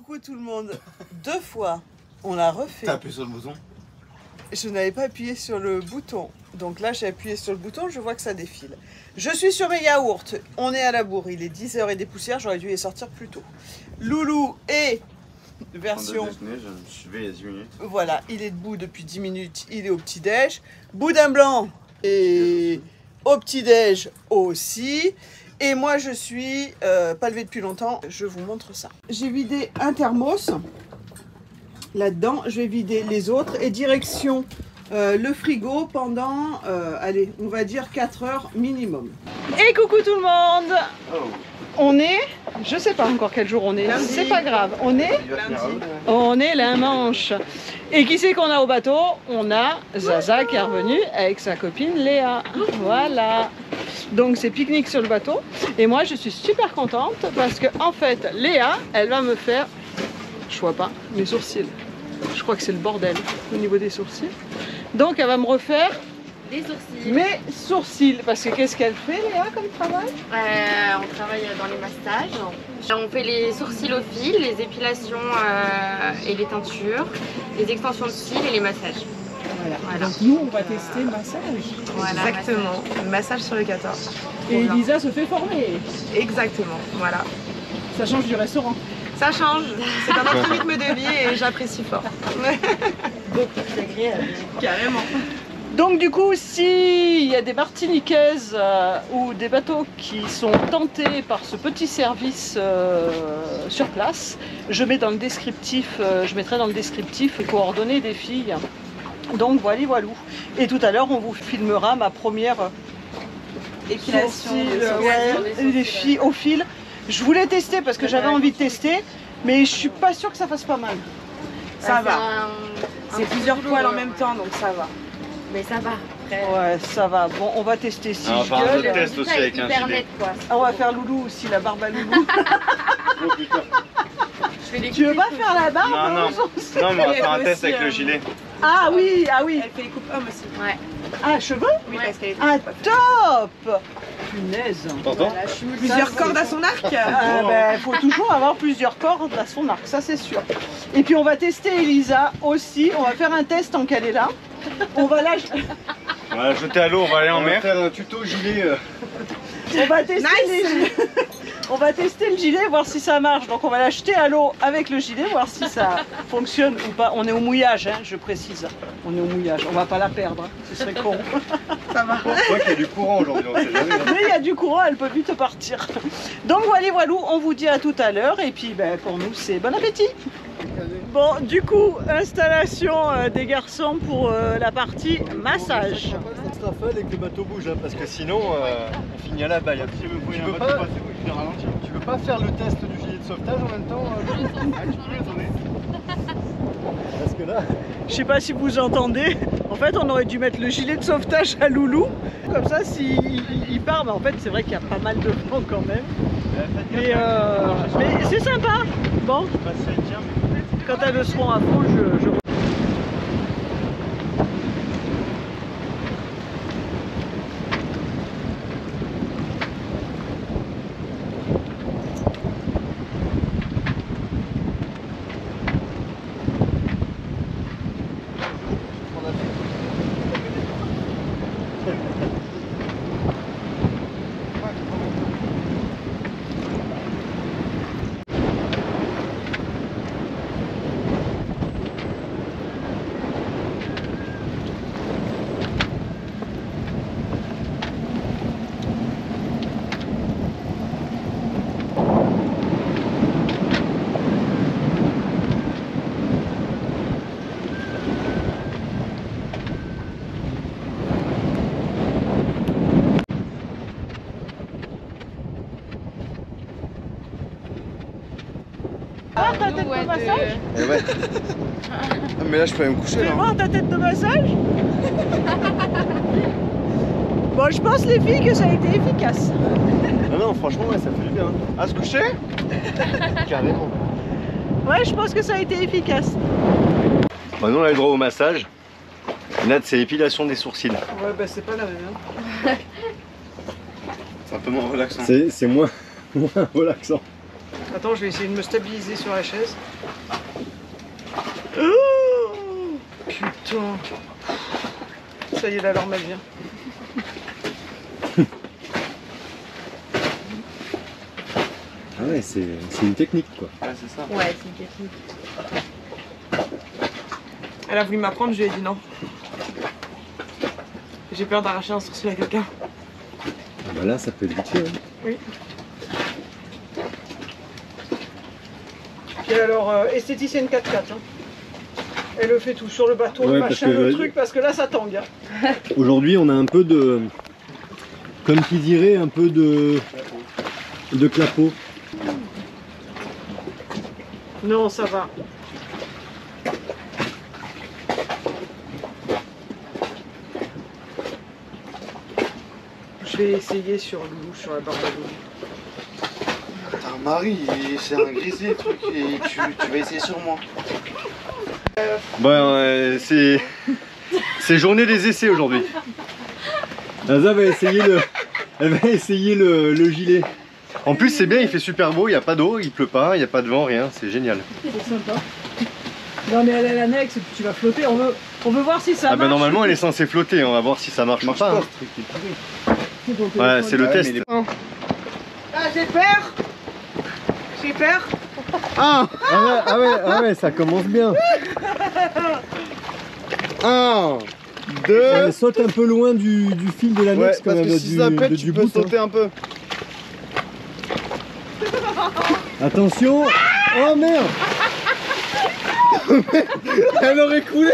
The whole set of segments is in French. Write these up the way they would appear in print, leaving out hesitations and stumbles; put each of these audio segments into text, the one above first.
coucou tout le monde. 2 fois, on l'a refait. T'as appuyé sur le bouton? Je n'avais pas appuyé sur le bouton. Donc là, j'ai appuyé sur le bouton, je vois que ça défile. Je suis sur mes yaourts. On est à la bourre. Il est 10h et des poussières. J'aurais dû les sortir plus tôt. Loulou est version... Je vais il y a 10 minutes. Voilà, il est debout depuis 10 minutes. Il est au petit-déj. Boudin blanc et au petit-déj aussi. Et moi, je suis pas levée depuis longtemps. Je vous montre ça. J'ai vidé un thermos. Là-dedans, je vais vider les autres. Et direction le frigo pendant, allez, on va dire 4 heures minimum. Et coucou tout le monde. Oh. On est, je sais pas encore quel jour on est, c'est pas grave. On est la Manche. Et qui c'est qu'on a au bateau? On a Zaza qui est revenu avec sa copine Léa. Voilà. Donc c'est pique-nique sur le bateau. Et moi je suis super contente parce que en fait Léa, elle va me faire, je vois pas, mes sourcils. Je crois que c'est le bordel au niveau des sourcils. Donc elle va me refaire des sourcils. mes sourcils. Parce que qu'est-ce qu'elle fait Léa comme travail? On travaille dans les massages. On fait les sourcils au fil, les épilations et les teintures, les extensions de cils et les massages. Voilà. Donc nous on va tester le massage. Voilà, Exactement, massage sur le 14. Et Elisa se fait former. Exactement, voilà. Ça change du restaurant. Ça change, c'est un autre rythme de vie et j'apprécie fort. Beaucoup plus agréable. Carrément. Donc du coup, s'il y a des martiniquaises ou des bateaux qui sont tentés par ce petit service sur place, je mets dans le descriptif, je mettrai dans le descriptif les coordonnées des filles. Donc voilà, voilou. Et tout à l'heure, on vous filmera ma première Épilation, les filles au fil. Je voulais tester parce que j'avais envie de tester, mais je suis pas sûre que ça fasse pas mal. Ça va. C'est plusieurs poils en même temps, donc ça va. Mais ça va. Après, Ouais, ça va. Bon, on va tester si Ah, on je va faire un gueule. autre test aussi avec un hyper gilet. net quoi. Ah, on va faire Loulou aussi, la barbe à Loulou. Oh putain. Je fais les Tu veux pas faire la barbe? Non, non. aujourd'hui? Non, mais on va faire un Elle test aussi, avec le gilet. Ah oui, ah oui. Elle fait les coupes hommes aussi. Ouais. Ah, cheveux? Oui, parce qu'elle est Ah, top. Punaise. T'entends? Voilà, je suis plusieurs cordes à son arc. Ah, ben, faut toujours avoir plusieurs cordes à son arc, ça c'est sûr. Et puis on va tester Elisa aussi. On va faire un test tant qu'elle est là. On va la... On va la jeter à l'eau, on va aller en mer. faire un tuto gilet. On va tester Nice. On va tester le gilet, voir si ça marche. Donc on va l'acheter à l'eau avec le gilet, voir si ça fonctionne ou pas. On est au mouillage, hein, je précise. On est au mouillage. On va pas la perdre, hein. Ce serait con. Ça va. Je crois qu'il y a du courant aujourd'hui, on sait jamais. Mais il y a du courant, elle peut vite partir. Donc voilà, voilou, on vous dit à tout à l'heure. Et puis ben, pour nous, c'est bon appétit. Bon, du coup, installation des garçons pour la partie massage. Ça sera fait et que le bateau bouge, hein, parce que sinon on finit à la baille. Tu veux pas faire le test du gilet de sauvetage en même temps Parce que là, Je sais pas si vous entendez, en fait on aurait dû mettre le gilet de sauvetage à Loulou. Comme ça s'il part, mais en fait c'est vrai qu'il y a pas mal de vent quand même. Mais c'est sympa. Bon, quand elles seront à fond, je... voir ta tête de massage? eh ouais. Ah, mais là je peux aller me coucher Tu veux là. voir ta tête de massage? Bon, je pense les filles que ça a été efficace. Non, non, franchement, ouais, ça fait du bien. À se coucher Carrément. Ouais, je pense que ça a été efficace. Bah, nous on a le droit au massage. Nat, c'est l'épilation des sourcils. Ouais, bah c'est pas la même. Hein. C'est un peu moins relaxant. C'est moins relaxant. Attends, je vais essayer de me stabiliser sur la chaise. Oh, putain. Ça y est, l'alarme elle vient. Ah ouais, c'est une technique quoi. Ouais, c'est ça. Ouais, c'est une technique. Elle a voulu m'apprendre, je lui ai dit non. J'ai peur d'arracher un sourcil à quelqu'un. Ah bah là, ça peut être vite. Hein. Oui. Et alors, esthéticienne 4x4. Hein. Elle le fait tout sur le bateau, Ouais, le parce machin, que le truc, parce que là ça tangue. Hein. Aujourd'hui, on a un peu de, comme qui dirait, un peu de clapot. Non, ça va. Je vais essayer sur Loulou, sur la Barbadour. T'as un mari, c'est un grisé le truc, et tu vas essayer sur moi. Bon, c'est journée des essais aujourd'hui. Aza va essayer le gilet. En plus, c'est bien, il fait super beau, il n'y a pas d'eau, il pleut pas, il n'y a pas de vent, rien, c'est génial. C'est sympa. Non mais elle est l'annexe et puis tu vas flotter, on veut voir si ça Ah marche. bah normalement, elle est censée flotter, on va voir si ça marche ou pas. Voilà, c'est le test. Ah, j'ai peur. J'ai peur. Ah ouais, ça commence bien. 1, 2. Saute un peu loin du fil de Ouais, l'annexe parce que si ça pète, tu peux sauter un peu. Attention. Oh merde. Elle aurait coulé.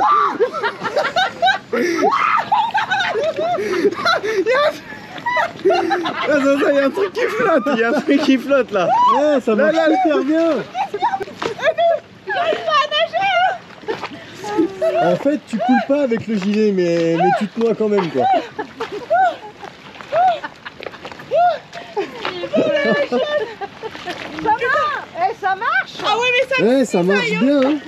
Il y a un truc qui flotte, il y a un truc qui flotte là. Ouais, ça marche super bien. En fait, tu coules pas avec le gilet, mais tu te noies quand même quoi. Ça marche. Ah ouais, mais ça Ouais, ça marche bien. Hein.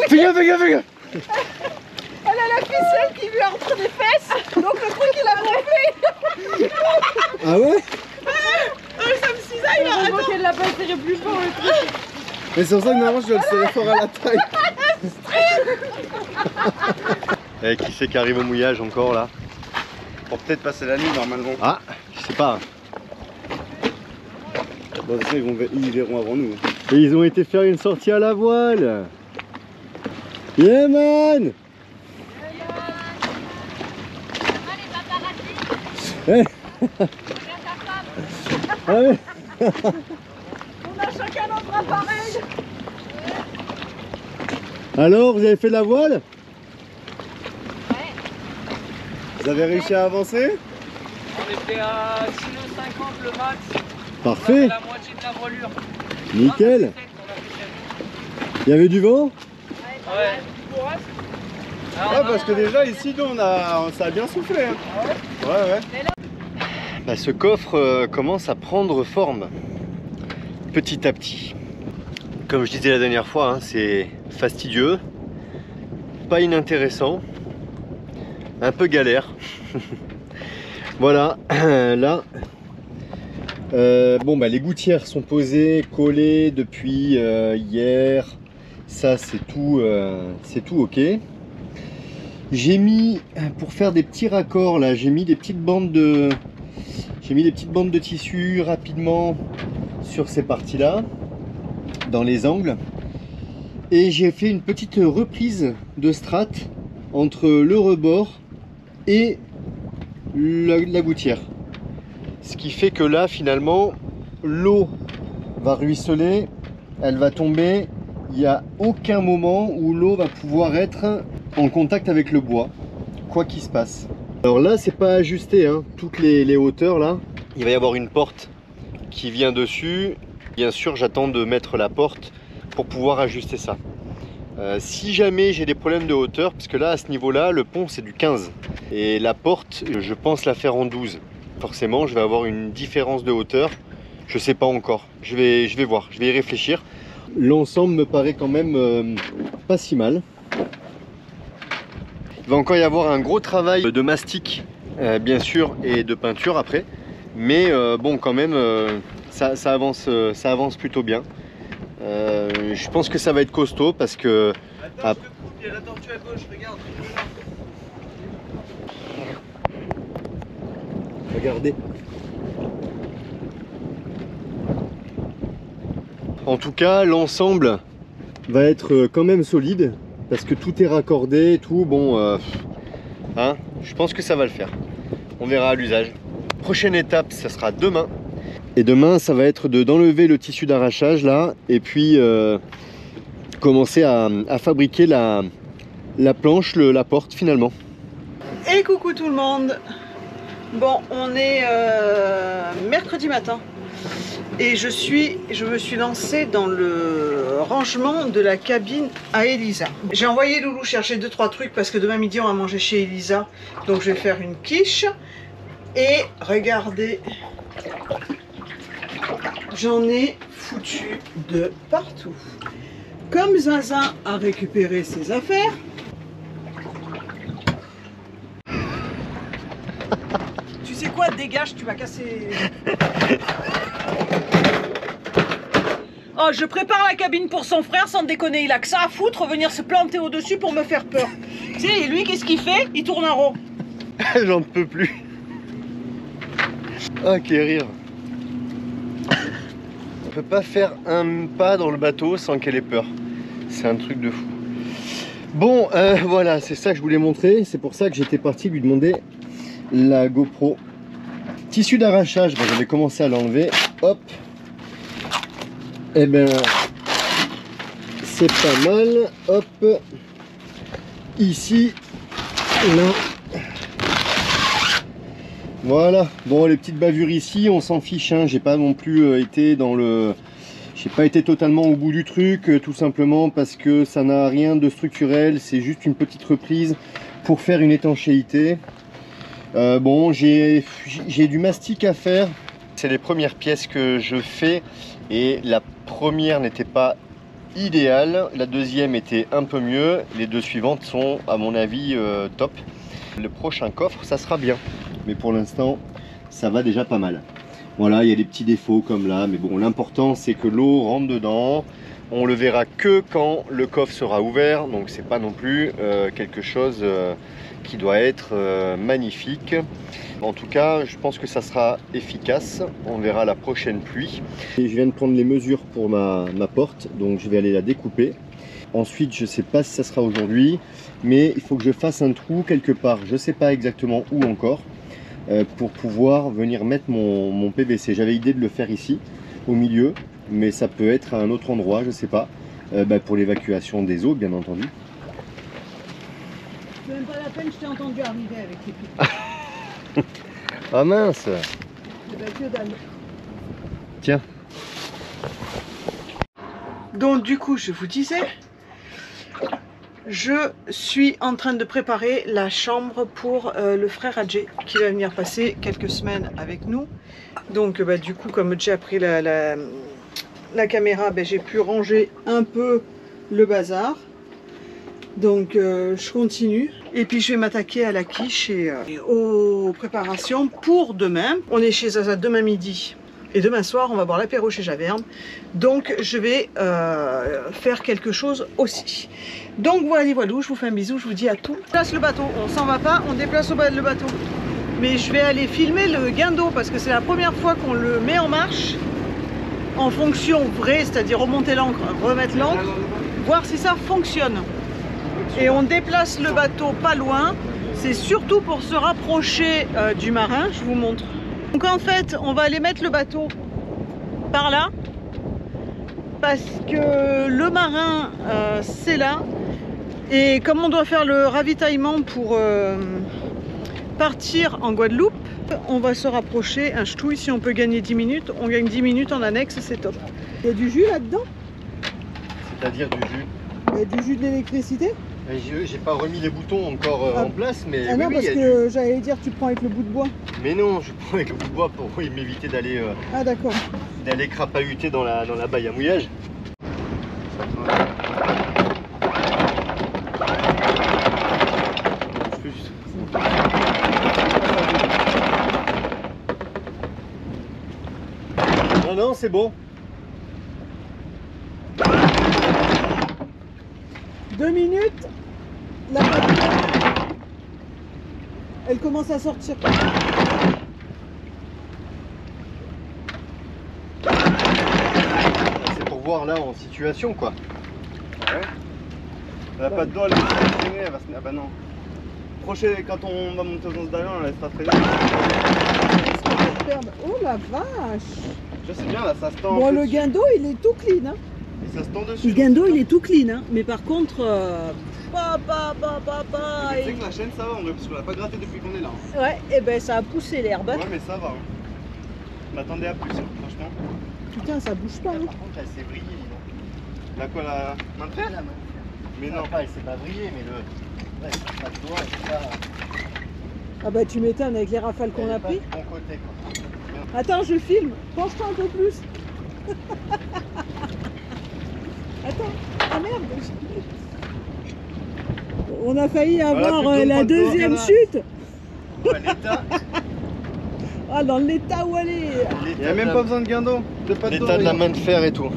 Fais gaffe, fais gaffe, fais gaffe. Elle a la ficelle qui lui entre les fesses, donc le truc il a gonflé. Ah ouais. ça me cisaille là. On voit qu'elle l'a pas serré plus fort le truc. Mais c'est pour ça que normalement je dois le serrer fort à la taille. Eh, qui c'est qui arrive au mouillage encore là? Pour peut-être passer la nuit normalement. Ah, je sais pas. Bon, de toute façon, ils verront avant nous. Et ils ont été faire une sortie à la voile. Yeah man. Eh. Ah ouais. On a chacun notre appareil. Alors, vous avez fait de la voile? Vous avez réussi à avancer? On était à 6,50 le max. Parfait. La moitié de la voilure. Nickel. Il y avait du vent? Ouais. Ouais, parce que déjà ici, nous, ça a bien soufflé. Hein. Ouais. Bah, ce coffre commence à prendre forme petit à petit. Comme je disais la dernière fois, hein, c'est fastidieux, pas inintéressant, un peu galère. Voilà, là, bon bah les gouttières sont posées, collées depuis hier. Ça c'est tout ok. J'ai mis, pour faire des petits raccords là, j'ai mis des petites bandes de tissu rapidement sur ces parties là, dans les angles, et j'ai fait une petite reprise de strate entre le rebord et la gouttière, ce qui fait que là finalement l'eau va ruisseler, elle va tomber, il n'y a aucun moment où l'eau va pouvoir être en contact avec le bois, quoi qu'il se passe. Alors là c'est pas ajusté, hein. Toutes les hauteurs là, il va y avoir une porte qui vient dessus. Bien sûr j'attends de mettre la porte pour pouvoir ajuster ça. Si jamais j'ai des problèmes de hauteur, parce que là à ce niveau là le pont c'est du 15 et la porte je pense la faire en 12, forcément je vais avoir une différence de hauteur, je sais pas encore, je vais voir, je vais y réfléchir. L'ensemble me paraît quand même pas si mal. Il va encore y avoir un gros travail de mastic bien sûr et de peinture après, mais bon quand même ça avance plutôt bien. Je pense que ça va être costaud parce que... Attends, je te coupe, il y a la tortue à gauche, regarde. Regardez. En tout cas, l'ensemble va être quand même solide parce que tout est raccordé, tout. Bon, hein, je pense que ça va le faire. On verra à l'usage. Prochaine étape, ça sera demain. Et demain, ça va être d'enlever le tissu d'arrachage là et puis commencer à fabriquer la planche, la porte finalement. Et coucou tout le monde. Bon, on est mercredi matin et je me suis lancée dans le rangement de la cabine à Elisa. J'ai envoyé Loulou chercher 2-3 trucs parce que demain midi on va manger chez Elisa, donc je vais faire une quiche. Et regardez, j'en ai foutu de partout. Comme Zaza a récupéré ses affaires, tu sais quoi, dégage, tu vas casser. Oh, je prépare la cabine pour son frère, sans déconner, il a que ça à foutre, venir se planter au-dessus pour me faire peur. Tu sais, et lui, qu'est-ce qu'il fait? Il tourne en rond. J'en peux plus. Ah, quel rire. On peut pas faire un pas dans le bateau sans qu'elle ait peur. C'est un truc de fou. Bon, voilà, c'est ça que je voulais montrer. C'est pour ça que j'étais parti lui demander la GoPro. Tissu d'arrachage, ben, j'avais commencé à l'enlever. Hop. Et ben, c'est pas mal. Hop. Ici. Là. Voilà. Bon, les petites bavures ici, on s'en fiche. Hein. J'ai pas non plus été dans le... J'ai pas été totalement au bout du truc, tout simplement parce que ça n'a rien de structurel. C'est juste une petite reprise pour faire une étanchéité. Bon, j'ai du mastic à faire. C'est les premières pièces que je fais et la première n'était pas idéale, la deuxième était un peu mieux, les deux suivantes sont à mon avis top. Le prochain coffre ça sera bien, mais pour l'instant ça va déjà pas mal. Voilà, il y a des petits défauts comme là, mais bon, l'important c'est que l'eau rentre dedans. On le verra que quand le coffre sera ouvert, donc c'est pas non plus quelque chose qui doit être magnifique. En tout cas, je pense que ça sera efficace. On verra la prochaine pluie. Et je viens de prendre les mesures pour ma porte, donc je vais aller la découper. Ensuite, je sais pas si ça sera aujourd'hui, mais il faut que je fasse un trou quelque part. Je sais pas exactement où encore, pour pouvoir venir mettre mon PVC. J'avais l'idée de le faire ici, au milieu, mais ça peut être à un autre endroit, je sais pas, pour l'évacuation des eaux, bien entendu. C'est même pas la peine, je t'ai entendu arriver avec tes pieds. Ah mince! Eh ben, que dalle. Tiens. Donc du coup, je vous disais, je suis en train de préparer la chambre pour le frère Adjé qui va venir passer quelques semaines avec nous. Donc bah, du coup, comme j'ai pris la caméra, bah, j'ai pu ranger un peu le bazar. Donc je continue et puis je vais m'attaquer à la quiche et aux préparations pour demain. On est chez Zaza demain midi et demain soir on va boire l'apéro chez Javerne. Donc je vais faire quelque chose aussi. Donc voilà, je vous fais un bisou, je vous dis à tout. On déplace le bateau, on s'en va pas, on déplace le bateau. Mais je vais aller filmer le guindeau parce que c'est la première fois qu'on le met en marche en fonction vraie, c'est-à-dire remonter l'ancre, remettre l'ancre, voir si ça fonctionne. Et on déplace le bateau pas loin, c'est surtout pour se rapprocher du marin, je vous montre. Donc en fait, on va aller mettre le bateau par là, parce que le marin, c'est là. Et comme on doit faire le ravitaillement pour partir en Guadeloupe, on va se rapprocher un ch'touille. Si on peut gagner 10 minutes, on gagne 10 minutes en annexe, c'est top. Il y a du jus là-dedans? C'est-à-dire du jus? Il y a du jus de l'électricité? J'ai pas remis les boutons encore en place, mais ah non, oui, parce que j'allais dire tu prends avec le bout de bois. Mais non, je prends avec le bout de bois pour m'éviter d'aller ah d'accord, d'aller crapahuter dans la baille à mouillage. Non, c'est bon. 2 minutes. La patte, elle commence à sortir. C'est pour voir là en situation quoi. Ouais. La patte d'eau, elle va se traîner, elle va se... Ah bah non. Prochain, quand on va monter dans ce dallon, elle laissera traîner. Oh la vache. Je sais bien, là, ça se tend. Bon, le guindeau, il est tout clean. Hein. Et ça se tend dessus. Le guindeau, il est tout clean. Hein. Mais par contre, Tu sais que la chaîne, ça va, parce qu'on l'a pas gratté depuis qu'on est là. Hein. ouais, et ben ça a poussé l'herbe. Ouais, mais ça va. Hein. Je m'attendais à plus, hein, franchement. Putain, ça bouge pas. Hein. Par contre, elle s'est brillée, dis donc. La quoi, la main de fer? Mais non. Pas, elle s'est pas brillée, mais le. Ouais, ça pas de doigt, c'est pas. Ah bah tu m'étonnes avec les rafales qu'on a pris. Bon côté quoi. Attends, je filme. Penche-toi un peu plus. Attends. Ah merde. On a failli avoir plutôt la pas de deuxième doigt, chute. Ouais, l'état. Ah, dans l'état où elle est. Il n'y a même pas besoin de guindeau, de patte d'eau. L'état de la main de fer et tout.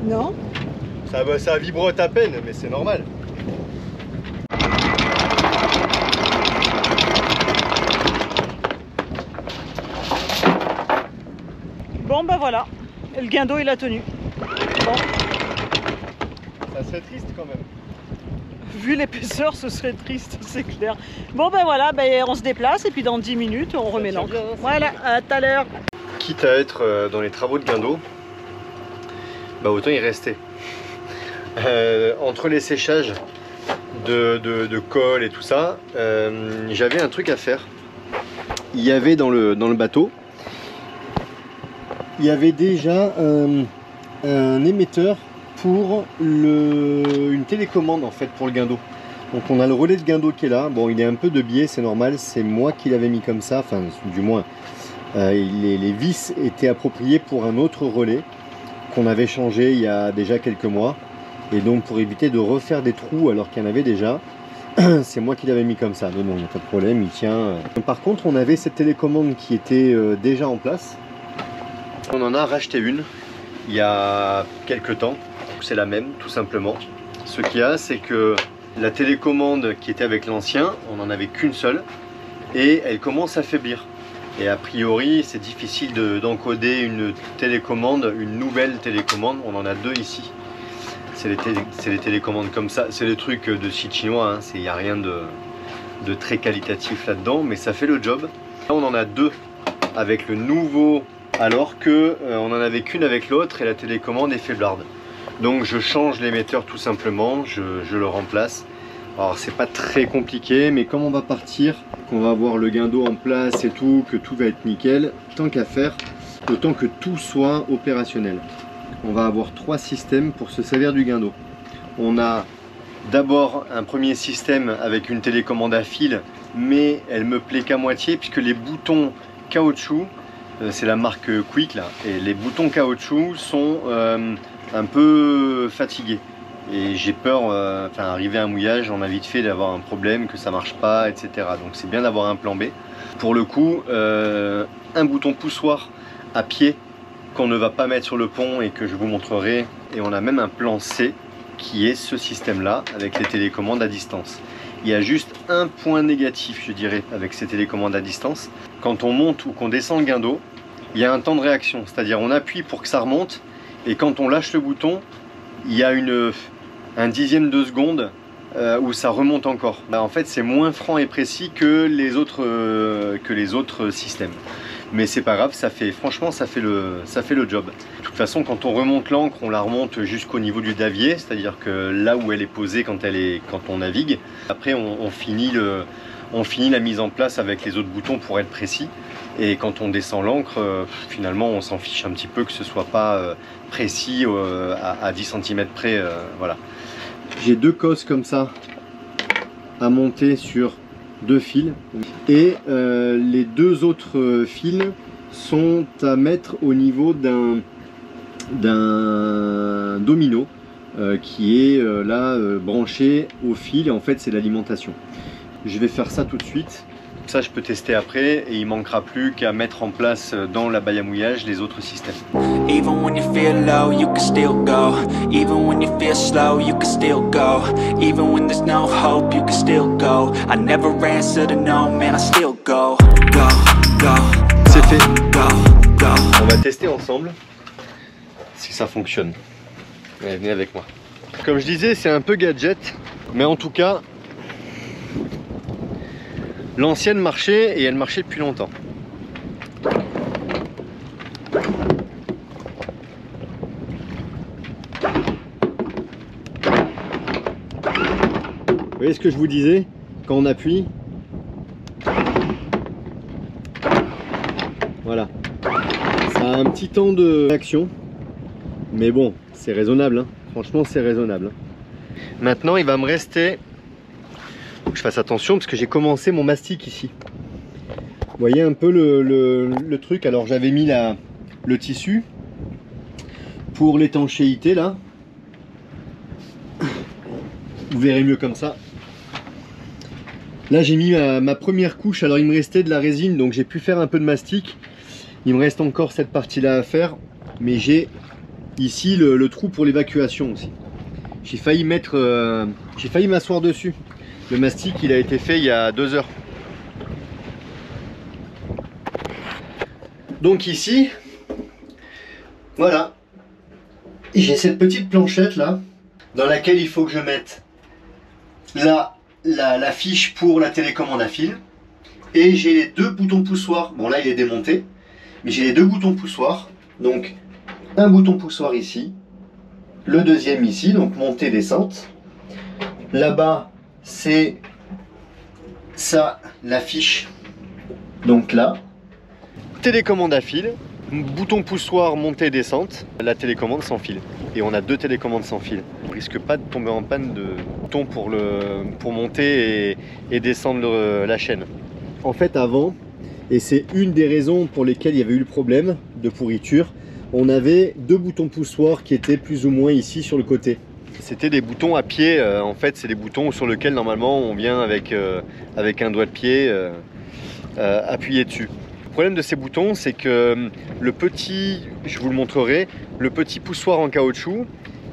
Non. Ça vibrote à peine, mais c'est normal. Bon bah voilà. Le guindeau il a tenu. Bon. Ça serait triste quand même. Vu l'épaisseur, ce serait triste, c'est clair. Bon ben voilà, ben, on se déplace et puis dans 10 minutes, on remet tient l'encre. bien, hein, c'est Voilà, à tout à l'heure. Quitte à être dans les travaux de guindeau, bah autant y rester. Entre les séchages de colle et tout ça, j'avais un truc à faire. Il y avait dans le bateau, il y avait déjà un émetteur pour une télécommande en fait pour le guindeau. Donc on a le relais de guindeau qui est là. Bon, il est un peu de biais, c'est normal, c'est moi qui l'avais mis comme ça, enfin du moins les vis étaient appropriées pour un autre relais qu'on avait changé il y a déjà quelques mois. Et donc pour éviter de refaire des trous alors qu'il y en avait déjà, c'est moi qui l'avais mis comme ça. Mais bon, il n'y a pas de problème, il tient. Par contre, on avait cette télécommande qui était déjà en place. On en a racheté une il y a quelques temps. C'est la même, tout simplement. Ce qu'il y a, c'est que la télécommande qui était avec l'ancien, on n'en avait qu'une seule. Et elle commence à faiblir. Et a priori, c'est difficile d'encoder une télécommande, une nouvelle télécommande. On en a deux ici. C'est les télécommandes comme ça. C'est des trucs de site chinois. Hein. Il n'y a rien de très qualitatif là-dedans. Mais ça fait le job. Là, on en a deux avec le nouveau. Alors que on n'en avait qu'une avec l'autre. Et la télécommande est faiblarde. Donc je change l'émetteur tout simplement. Je le remplace. Alors c'est pas très compliqué. Mais comme on va partir, qu'on va avoir le guindeau en place et tout, que tout va être nickel, tant qu'à faire, autant que tout soit opérationnel. On va avoir trois systèmes pour se servir du guindeau. On a d'abord un premier système avec une télécommande à fil, mais elle me plaît qu'à moitié puisque les boutons caoutchouc, c'est la marque Quick là, et les boutons caoutchouc sont un peu fatigués. Et j'ai peur, arriver à un mouillage, on a vite fait d'avoir un problème, que ça marche pas, etc. Donc c'est bien d'avoir un plan B. Pour le coup, un bouton poussoir à pied qu'on ne va pas mettre sur le pont et que je vous montrerai. Et on a même un plan C qui est ce système-là avec les télécommandes à distance. Il y a juste un point négatif, je dirais, avec ces télécommandes à distance. Quand on monte ou qu'on descend le guindeau, il y a un temps de réaction, c'est-à-dire on appuie pour que ça remonte et quand on lâche le bouton, il y a un dixième de seconde où ça remonte encore. Là, en fait, c'est moins franc et précis que les autres systèmes. Mais c'est pas grave, franchement, ça fait le job. De toute façon, quand on remonte l'ancre, on la remonte jusqu'au niveau du davier, c'est-à-dire que là où elle est posée quand on navigue. Après, on finit on finit la mise en place avec les autres boutons pour être précis. Et quand on descend l'encre, finalement on s'en fiche un petit peu que ce soit pas précis à 10 cm près. Voilà. J'ai 2 cosses comme ça à monter sur 2 fils. Et les 2 autres fils sont à mettre au niveau d'un domino qui est là branché au fil, et en fait c'est l'alimentation. Je vais faire ça tout de suite. Ça je peux tester après, et il manquera plus qu'à mettre en place dans la baille à mouillage les autres systèmes. Even when you feel low, you can still go. Even when you feel slow, you can still go. Even when there's no hope, you can still go. I never answer to no, man, I still go. Go, go. C'est fait. Go, go. On va tester ensemble si ça fonctionne. Allez, venez avec moi. Comme je disais, c'est un peu gadget, mais en tout cas, l'ancienne marchait, et elle marchait depuis longtemps. Vous voyez ce que je vous disais? Quand on appuie, voilà, ça a un petit temps d'action, mais bon, c'est raisonnable, hein. Franchement c'est raisonnable. Maintenant il va me rester, faut que je fasse attention parce que j'ai commencé mon mastic ici. Vous voyez un peu le truc. Alors j'avais mis le tissu pour l'étanchéité là, vous verrez mieux comme ça. Là j'ai mis ma première couche. Alors il me restait de la résine, donc j'ai pu faire un peu de mastic. Il me reste encore cette partie là à faire, mais j'ai ici le trou pour l'évacuation aussi. J'ai failli m'asseoir dessus. Le mastic il a été fait il y a 2 heures. Donc ici, voilà, j'ai cette petite planchette là, dans laquelle il faut que je mette la fiche pour la télécommande à fil. Et j'ai les 2 boutons poussoirs. Bon là il est démonté, mais j'ai les 2 boutons poussoirs. Donc un bouton poussoir ici, le deuxième ici, donc montée descente. Là-bas c'est ça, la fiche, donc là. Télécommande à fil, bouton poussoir montée descente, la télécommande sans fil. Et on a 2 télécommandes sans fil. On risque pas de tomber en panne de bouton pour monter et descendre la chaîne. En fait avant, et c'est une des raisons pour lesquelles il y avait eu le problème de pourriture, on avait 2 boutons poussoirs qui étaient plus ou moins ici sur le côté. C'était des boutons à pied, en fait c'est des boutons sur lesquels normalement on vient avec un doigt de pied appuyer dessus. Le problème de ces boutons, c'est que le petit, je vous le montrerai, le petit poussoir en caoutchouc,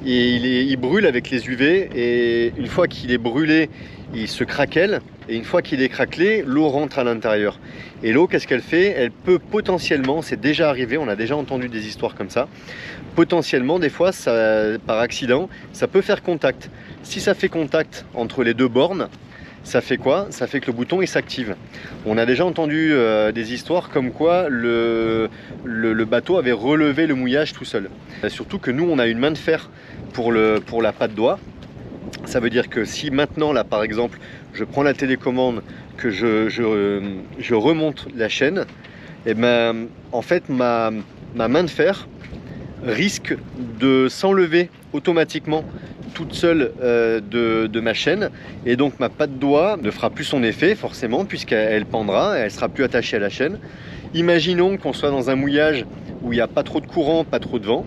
il brûle avec les UV, et une fois qu'il est brûlé, il se craquelle, et une fois qu'il est craquelé, l'eau rentre à l'intérieur. Et l'eau, qu'est-ce qu'elle fait? Elle peut potentiellement, c'est déjà arrivé, on a déjà entendu des histoires comme ça, potentiellement, des fois, par accident, ça peut faire contact. Si ça fait contact entre les 2 bornes, ça fait quoi? Ça fait que le bouton il s'active. On a déjà entendu des histoires comme quoi le bateau avait relevé le mouillage tout seul. Surtout que nous on a une main de fer pour la patte doigt. Ça veut dire que si maintenant là par exemple je prends la télécommande, que je remonte la chaîne, et ben en fait ma main de fer risque de s'enlever automatiquement toute seule de ma chaîne, et donc ma patte doigt ne fera plus son effet forcément, puisqu'elle pendra, elle sera plus attachée à la chaîne. Imaginons qu'on soit dans un mouillage où il n'y a pas trop de courant, pas trop de vent.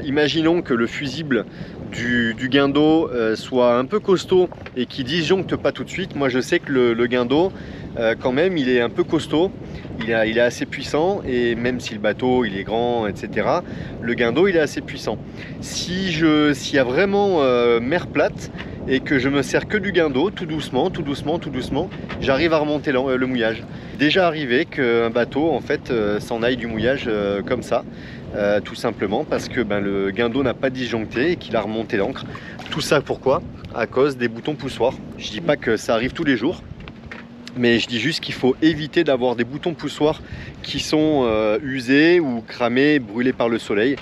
Imaginons que le fusible du guindeau soit un peu costaud et qui disjoncte pas tout de suite. Moi je sais que le guindeau quand même il est un peu costaud, il est assez puissant, et même si le bateau il est grand, etc., le guindeau il est assez puissant. S'il y a vraiment mer plate et que je me sers que du guindeau, tout doucement, j'arrive à remonter le mouillage. Déjà arrivé qu'un bateau en fait s'en aille du mouillage comme ça, tout simplement parce que le guindeau n'a pas disjoncté et qu'il a remonté l'ancre. Tout ça pourquoi? À cause des boutons poussoirs. Je dis pas que ça arrive tous les jours, mais je dis juste qu'il faut éviter d'avoir des boutons poussoirs qui sont usés ou cramés, brûlés par le soleil.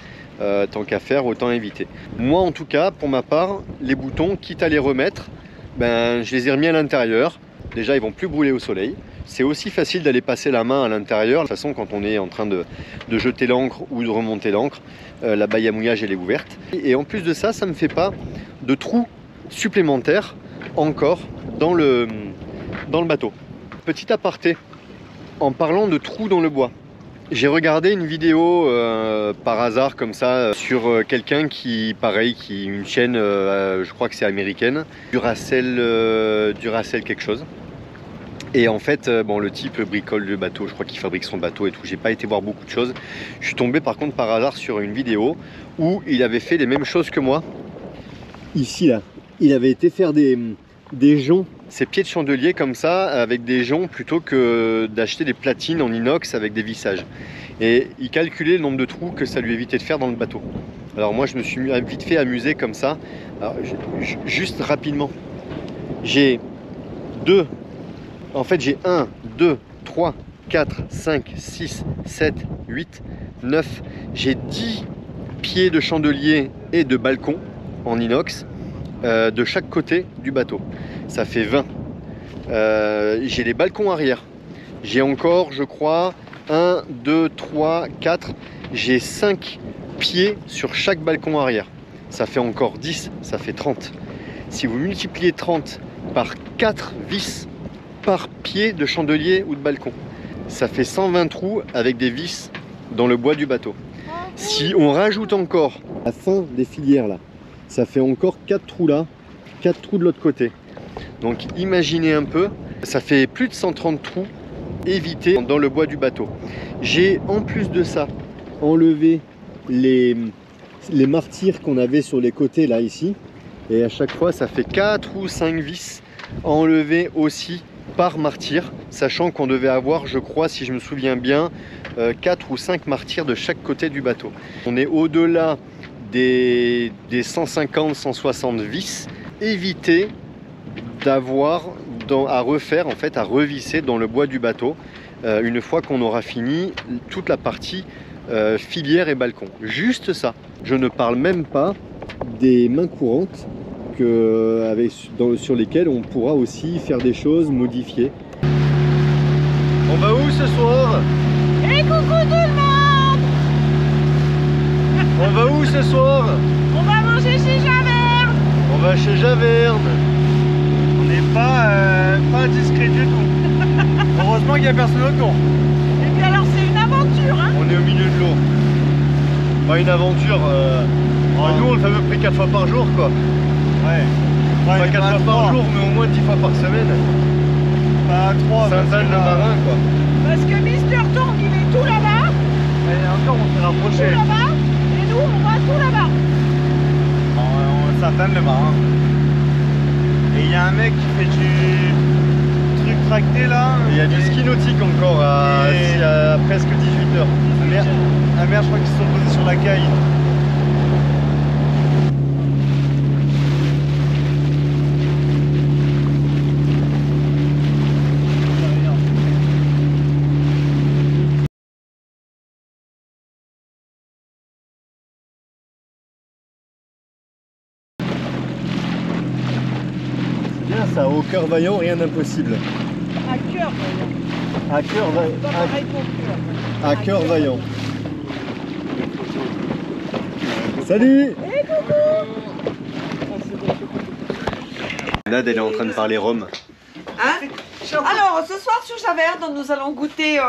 Tant qu'à faire, autant éviter. Moi en tout cas, pour ma part, les boutons, quitte à les remettre, je les ai remis à l'intérieur. déjà ils vont plus brûler au soleil. C'est aussi facile d'aller passer la main à l'intérieur. De toute façon, quand on est en train de jeter l'ancre ou de remonter l'ancre, la baille à mouillage elle est ouverte. Et en plus de ça, ça ne me fait pas de trous supplémentaires encore dans le bateau. Petit aparté, en parlant de trous dans le bois, j'ai regardé une vidéo par hasard comme ça sur quelqu'un qui, pareil, une chaîne, je crois que c'est américaine, Duracell quelque chose. Et en fait, bon, le type bricole le bateau, je crois qu'il fabrique son bateau et tout. J'ai pas été voir beaucoup de choses. Je suis tombé par contre par hasard sur une vidéo où il avait fait les mêmes choses que moi. Ici là, il avait été faire des joncs, ces pieds de chandelier comme ça, avec des joncs plutôt que d'acheter des platines en inox avec des vissages. Et il calculait le nombre de trous que ça lui évitait de faire dans le bateau. Alors moi je me suis vite fait amuser comme ça. Alors, juste rapidement, j'ai 1, 2, 3, 4, 5, 6, 7, 8, 9. J'ai 10 pieds de chandelier et de balcon en inox de chaque côté du bateau. Ça fait 20. J'ai les balcons arrière. J'ai encore, je crois, 1, 2, 3, 4. J'ai 5 pieds sur chaque balcon arrière. Ça fait encore 10, ça fait 30. Si vous multipliez 30 par 4 vis par pied de chandelier ou de balcon, ça fait 120 trous avec des vis dans le bois du bateau. Si on rajoute encore la fin des filières là, ça fait encore 4 trous là, 4 trous de l'autre côté. Donc imaginez un peu, ça fait plus de 130 trous évités dans le bois du bateau. J'ai en plus de ça enlevé les martyrs qu'on avait sur les côtés là ici. Et à chaque fois ça fait 4 ou 5 vis enlevées aussi par martyr, sachant qu'on devait avoir, je crois, si je me souviens bien, 4 ou 5 martyrs de chaque côté du bateau. On est au-delà des 150-160 vis. Éviter d'avoir à refaire, en fait, à revisser dans le bois du bateau une fois qu'on aura fini toute la partie filière et balcon. Juste ça. Je ne parle même pas des mains courantes sur lesquelles on pourra aussi faire des choses, modifier. On va où ce soir? Et coucou tout le monde! On va où ce soir? On va manger chez Javerne! On va chez Javerne. On n'est pas discret du tout. Heureusement qu'il n'y a personne autour. Et puis alors c'est une aventure, hein? On est au milieu de l'eau. Pas une aventure. Nous on le fait à peu près 4 fois par jour quoi. Ouais. Pas 4 fois par jour mais au moins 10 fois par semaine. Pas 3. Sainte-Anne-le-Marin quoi. Parce que Mister Tong il est tout là-bas. Et encore on s'est rapproché. Tout là-bas. Et nous on va tout là-bas. Sainte-Anne-le-Marin. Et il y a un mec qui fait du truc tracté là. Il y a du ski nautique encore à presque 18 h. Ah merde, je crois qu'ils se sont posés sur la caille. Ça, au cœur vaillant, rien d'impossible. À cœur vaillant. À cœur vaillant. C'est pas pareil pour cœur. À cœur vaillant. Salut! Et coucou! Nad, elle est en train de parler rhum. Hein? Alors, ce soir sur Javerne, nous allons goûter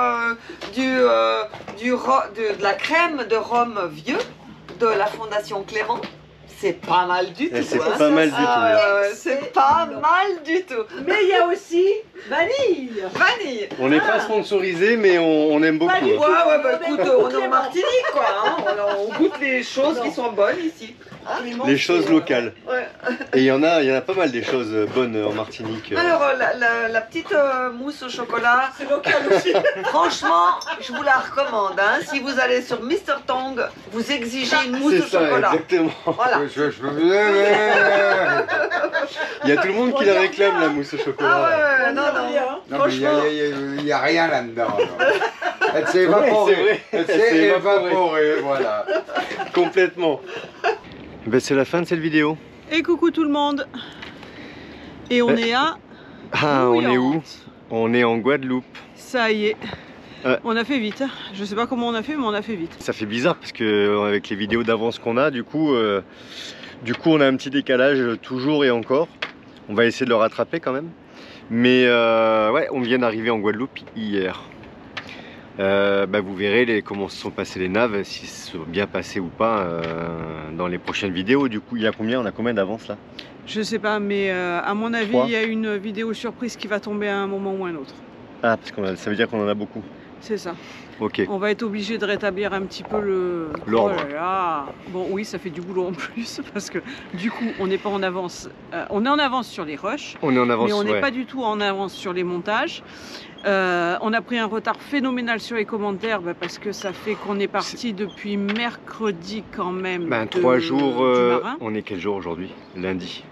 de la crème de rhum vieux de la Fondation Clément. C'est pas mal du tout. C'est pas mal du tout. C'est pas mal du tout. Mais il y a aussi vanille. Vanille. On n'est pas sponsorisé, mais on aime beaucoup. Ouais, bah écoute, on est en Martinique quoi. Hein. On goûte les choses qui sont bonnes ici. Hein. Les choses locales. Ouais. Et il y en a pas mal des choses bonnes en Martinique. Alors, la petite mousse au chocolat, C'est local aussi. franchement, je vous la recommande. Hein. Si vous allez sur Mister Tong, vous exigez une mousse C'est au ça, chocolat. exactement. Voilà. Il y a tout le monde qui la réclame, la mousse au Ah chocolat. ouais, non. Non, mais il n'y a rien là-dedans. Elle s'est C'est évaporée. vrai. Elle s'est évaporée, voilà. Complètement. Ben, c'est la fin de cette vidéo. Et coucou tout le monde. Et on est à Ah, on est où? On est en Guadeloupe. Ça y est. On a fait vite. Je sais pas comment on a fait, mais on a fait vite. Ça fait bizarre parce que avec les vidéos d'avance qu'on a, du coup, on a un petit décalage toujours et encore. On va essayer de le rattraper quand même. Mais ouais, on vient d'arriver en Guadeloupe hier. Vous verrez comment se sont passées les naves, si se sont bien passées ou pas dans les prochaines vidéos. Du coup, il y a combien? On a combien d'avance là? Je sais pas, mais à mon avis, 3. il y a une vidéo surprise qui va tomber à un moment ou un autre. Ah, parce que ça veut dire qu'on en a beaucoup. C'est ça. Ok. On va être obligé de rétablir un petit peu l'ordre. Oh là là. Bon, oui, ça fait du boulot en plus parce que du coup, on n'est pas en avance. On est en avance sur les rushs. On est en avance, mais on n'est ouais. pas du tout en avance sur les montages. On a pris un retard phénoménal sur les commentaires parce que ça fait qu'on est parti depuis mercredi quand même. 3 jours. Du Marin. On est quel jour aujourd'hui? Lundi.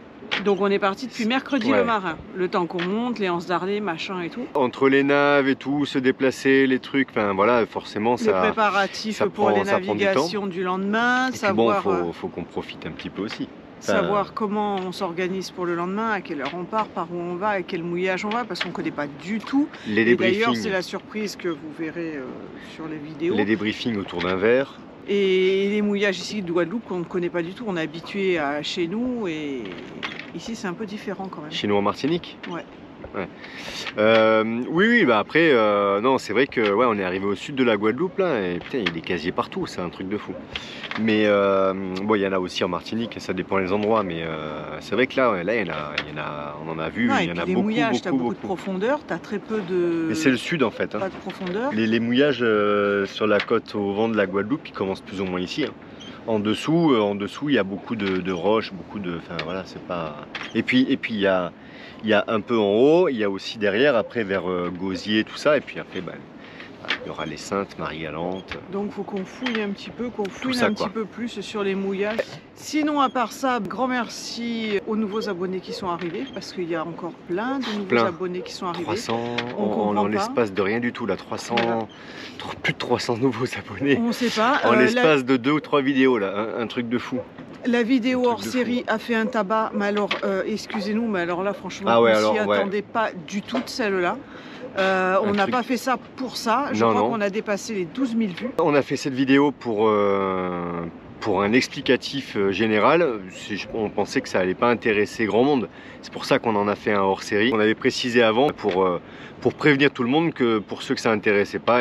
Donc on est parti depuis mercredi Ouais. le Marin. Le temps qu'on monte, les anses d'Arlé, machin et tout. Entre les naves et tout, se déplacer, les trucs, enfin voilà, forcément ça. Les préparatifs ça pour prend- les ça prend du navigations du lendemain, Et puis savoir. bon, faut qu'on profite un petit peu aussi. Savoir comment on s'organise pour le lendemain, à quelle heure on part, par où on va, à quel mouillage on va, parce qu'on ne connaît pas du tout. Les Et d'ailleurs, débriefings. c'est la surprise que vous verrez sur les vidéos. Les débriefings autour d'un verre. Et les mouillages ici de Guadeloupe qu'on ne connaît pas du tout. On est habitué à chez nous et ici c'est un peu différent quand même. Chez nous en Martinique. Ouais. Oui, après, non, c'est vrai que ouais, on est arrivé au sud de la Guadeloupe là, et putain, il y a des casiers partout, c'est un truc de fou. Mais bon, il y en a aussi en Martinique, ça dépend des endroits, mais c'est vrai que là, on en a vu, Ouais, il y et en a puis les beaucoup, mouillages, tu as beaucoup de beaucoup. profondeur, tu as très peu de. Mais c'est le sud en fait. Hein. Pas de profondeur. Les mouillages sur la côte au vent de la Guadeloupe qui commencent plus ou moins ici. Hein. En dessous, il y a beaucoup de roches, beaucoup de. Enfin voilà, c'est pas. Et puis il y a un peu en haut, il y a aussi derrière, après vers Gosier, tout ça, et puis après, il y aura les Saintes, Marie-Galante. Donc il faut qu'on fouille un petit peu, qu'on fouille ça, un quoi. petit peu plus sur les mouillages. Sinon, à part ça, grand merci aux nouveaux abonnés qui sont arrivés, parce qu'il y a encore plein de nouveaux abonnés qui sont arrivés. 300 On comprend en pas. l'espace de rien du tout, là, 300, Voilà. plus de 300 nouveaux abonnés. On ne sait pas. En l'espace de 2 ou 3 vidéos, là, un truc de fou. La vidéo truc hors de série a fait un tabac, mais alors, excusez-nous, mais alors là, franchement, Ah ouais, on s'y alors, ouais. attendait pas du tout de celle-là. On n'a truc- pas fait ça pour ça. Je Non, crois non. qu'on a dépassé les 12 000 vues. On a fait cette vidéo pour un explicatif général. On pensait que ça allait pas intéresser grand monde. C'est pour ça qu'on en a fait un hors série. On avait précisé avant pour prévenir tout le monde que pour ceux que ça intéressait pas,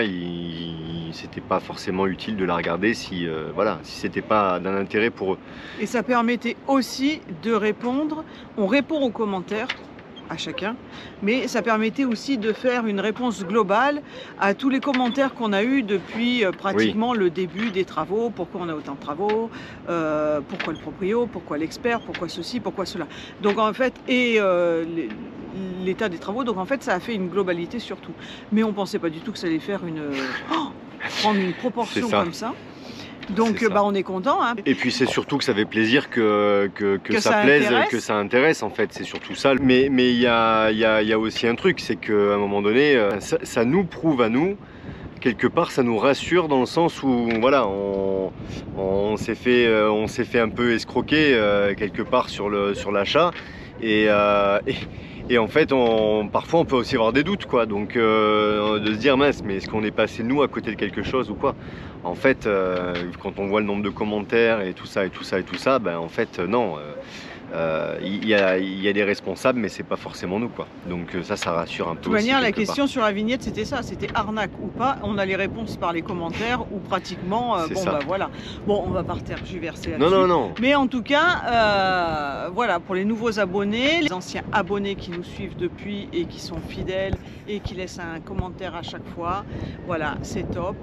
c'était pas forcément utile de la regarder si c'était pas d'un intérêt pour eux. Et ça permettait aussi de répondre. On répond aux commentaires à chacun, mais ça permettait aussi de faire une réponse globale à tous les commentaires qu'on a eus depuis pratiquement le début des travaux. Pourquoi on a autant de travaux, pourquoi le proprio, pourquoi l'expert, pourquoi ceci, pourquoi cela. Donc en fait, et l'état des travaux, donc en fait ça a fait une globalité sur tout. Mais on pensait pas du tout que ça allait faire prendre une proportion comme ça. Donc C'est ça. on est content. Hein. Et puis c'est surtout que ça fait plaisir que ça plaise, intéresse. que ça intéresse en fait, c'est surtout ça. Mais il y a aussi un truc, c'est qu'à un moment donné, ça nous prouve à nous, quelque part ça nous rassure dans le sens où voilà, on s'est fait un peu escroquer quelque part sur l'achat et en fait, parfois on peut aussi avoir des doutes, quoi. Donc de se dire mince, mais est-ce qu'on est passé nous à côté de quelque chose ou quoi? En fait, quand on voit le nombre de commentaires et tout ça, ben en fait non. Il y a des responsables, mais c'est pas forcément nous, quoi. Donc ça rassure un peu. De toute manière, la question sur la vignette, c'était ça, c'était arnaque ou pas. On a les réponses par les commentaires ou pratiquement. Voilà. Bon, on va pas tergiverser là-dessus. Non. Mais en tout cas, voilà, pour les nouveaux abonnés, les anciens abonnés qui nous suivent depuis et qui sont fidèles et qui laissent un commentaire à chaque fois, voilà, c'est top.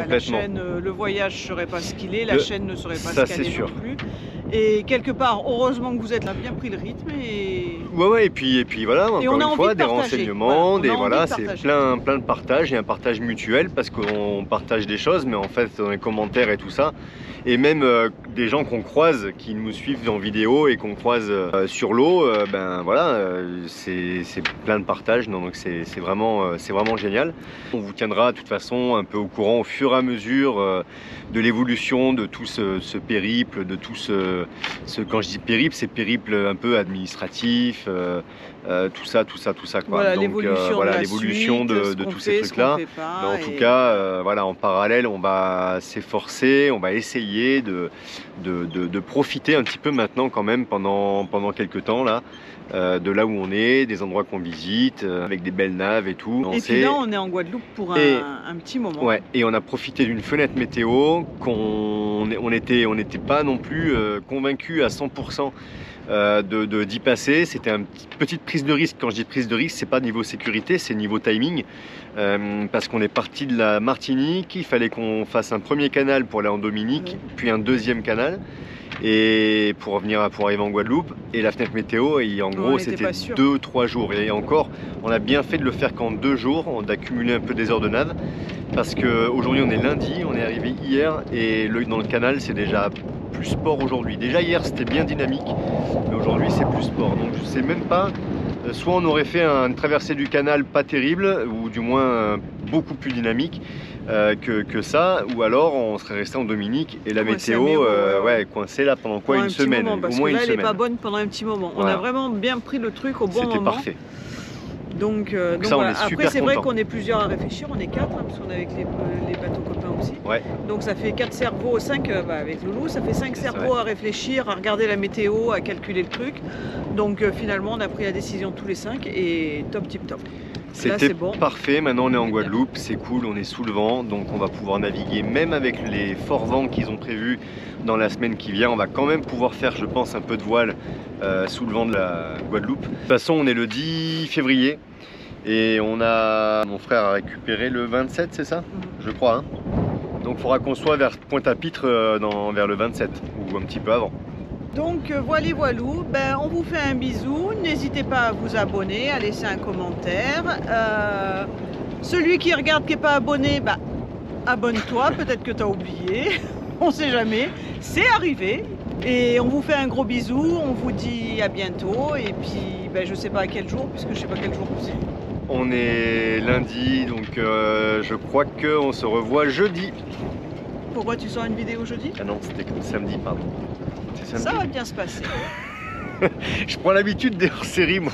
La chaîne, le voyage serait pas ce qu'il est, la chaîne ne serait pas ce qu'elle est non plus. Et quelque part, heureusement que vous êtes là, bien pris le rythme et... Ouais, et puis voilà, encore une fois, des renseignements, c'est plein de partages et un partage mutuel parce qu'on partage des choses, mais en fait, dans les commentaires et tout ça, et même des gens qu'on croise, qui nous suivent en vidéo et qu'on croise sur l'eau, ben voilà, c'est plein de partage, donc c'est vraiment génial. On vous tiendra de toute façon un peu au courant au fur et à mesure de l'évolution de tout ce périple, de tout quand je dis périple, c'est périple un peu administratif, tout ça quoi. Voilà, donc l'évolution de tous ces trucs là. En tout cas, voilà, en parallèle, on va s'efforcer, on va essayer de profiter un petit peu maintenant quand même pendant quelques temps là, de là où on est, des endroits qu'on visite, avec des belles naves et tout. Et puis là, on est en Guadeloupe pour un petit moment. Ouais, et on a profité d'une fenêtre météo qu'on n'était pas non plus convaincu à 100% d'y passer. C'était une petite prise de risque. Quand je dis prise de risque, c'est pas niveau sécurité, c'est niveau timing, parce qu'on est parti de la Martinique, il fallait qu'on fasse un premier canal pour aller en Dominique, puis un deuxième canal, et pour arriver en Guadeloupe. Et la fenêtre météo, et en gros c'était 2-3 jours, et encore on a bien fait de le faire qu'en 2 jours, d'accumuler un peu des heures de nave, parce qu'aujourd'hui on est lundi, on est arrivé hier, et dans le canal c'est déjà plus sport aujourd'hui. Déjà hier c'était bien dynamique, mais aujourd'hui c'est plus sport, donc je sais même pas, soit on aurait fait une traversée du canal pas terrible, ou du moins beaucoup plus dynamique que ça, ou alors on serait resté en Dominique et la météo coincée là pendant quoi, une semaine, moment, parce au moins que là, une semaine. Elle est pas bonne pendant un petit moment. Voilà. On a vraiment bien pris le truc au bon moment. C'était parfait. Donc ça, voilà. on est Après c'est vrai content. qu'on est plusieurs à réfléchir, on est 4 parce qu'on est avec les bateaux copains aussi. Ouais. Donc ça fait 4 cerveaux, 5 avec Loulou, ça fait 5 cerveaux à réfléchir, à regarder la météo, à calculer le truc. Donc finalement on a pris la décision tous les 5 et top tip top. C'était parfait, maintenant on est en Guadeloupe, c'est cool, on est sous le vent, donc on va pouvoir naviguer même avec les forts vents qu'ils ont prévus dans la semaine qui vient. On va quand même pouvoir faire, je pense, un peu de voile sous le vent de la Guadeloupe. De toute façon, on est le 10 février et mon frère a récupéré le 27, c'est ça? Je crois, hein. Donc il faudra qu'on soit vers Pointe-à-Pitre vers le 27 ou un petit peu avant. Donc voilou, on vous fait un bisou, n'hésitez pas à vous abonner, à laisser un commentaire. Celui qui regarde qui n'est pas abonné, abonne-toi, peut-être que tu as oublié, on sait jamais, c'est arrivé. Et on vous fait un gros bisou, on vous dit à bientôt, et puis je sais pas à quel jour, puisque je sais pas quel jour c'est. On est lundi, donc je crois qu'on se revoit jeudi. Pourquoi tu sors une vidéo jeudi? Ah non, c'était samedi, pardon. Ça va bien se passer. Je prends l'habitude des hors-séries, moi.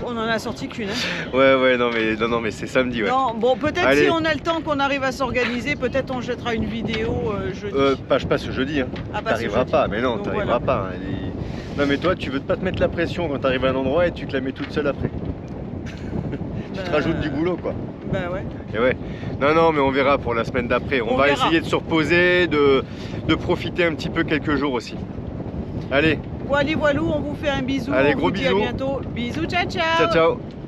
On en a sorti qu'une. Hein. Ouais, non, mais c'est samedi, ouais. Non, bon, peut-être si on a le temps qu'on arrive à s'organiser, peut-être on jettera une vidéo jeudi. Je passe ce jeudi, hein. Ah, t'arriveras pas, mais non, t'arriveras pas. Hein. Non, mais toi, tu veux pas te mettre la pression quand t'arrives à un endroit et tu te la mets toute seule après. Tu te rajoutes du boulot, quoi. Bah ouais. Et ouais. Non, mais on verra pour la semaine d'après. On va essayer de se reposer, de profiter un petit peu quelques jours aussi. Allez. Voilou, on vous fait un bisou. Allez, on gros vous dit bisous. à bientôt. Bisous, ciao, ciao. Ciao, ciao.